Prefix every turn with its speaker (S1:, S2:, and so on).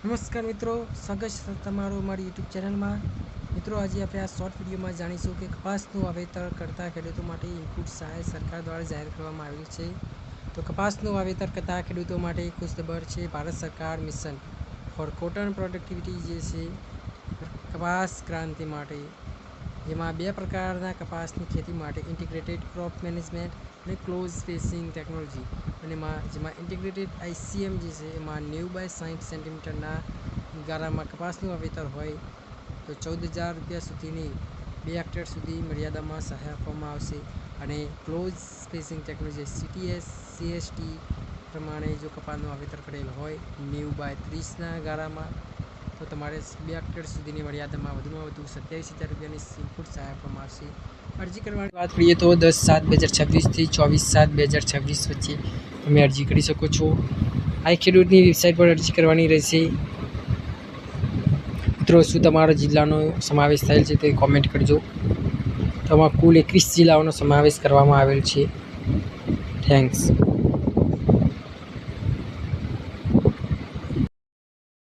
S1: નમસ્કાર મિત્રો, સ્વાગત છે તમારું અમારી યુટ્યુબ ચેનલમાં। મિત્રો, આજે આપણે આ શોર્ટ વિડીયોમાં જાણીશું કે કપાસનું વાવેતર કરતા ખેડૂતો માટે ઇનપુટ સહાય સરકાર દ્વારા જાહેર કરવામાં આવેલ છે। તો કપાસનું વાવેતર કરતા ખેડૂતો માટે ખુશખબર છે। ભારત સરકાર મિશન ફોર કોટન પ્રોડક્ટિવિટી જે છે કપાસ ક્રાંતિ માટે, જેમાં 2 પ્રકારના કપાસની ખેતી માટે ઇન્ટિગ્રેટેડ ક્રોપ મેનેજમેન્ટ અને ક્લોઝ સ્પેસિંગ ટેકનોલોજી, અને જેમાં ઇન્ટિગ્રેટેડ ICM જે છે એમાં 90 બાય 60 સેન્ટીમીટરના ગારામાં કપાસનું વાવેતર હોય તો 14,000 રૂપિયા સુધીની 2 હેક્ટર સુધી મર્યાદામાં સહાય આપવામાં આવશે। અને close spacing technology CTS CST પ્રમાણે જો કપાસનું વાવેતર કરેલ હોય 90 બાય 30ના ગારામાં તો તમારે 2 હેક્ટર સુધીની મર્યાદામાં વધુમાં વધુ 27,000 રૂપિયાની ઇનપુટ સહાય આપવામાં આવશે। અરજી કરવાની વાત કરીએ તો 10/7/2026 થી 24/7/2026 વચ્ચે તમે અરજી કરી શકો છો। આ ખેડૂતની વેબસાઇટ પર અરજી કરવાની રહેશે। મિત્રો, શું તમારા જિલ્લાનો સમાવેશ થયેલ છે તે કોમેન્ટ કરજો। તો આમાં કુલ 21 જિલ્લાઓનો સમાવેશ કરવામાં આવેલ છે। થેન્ક્સ।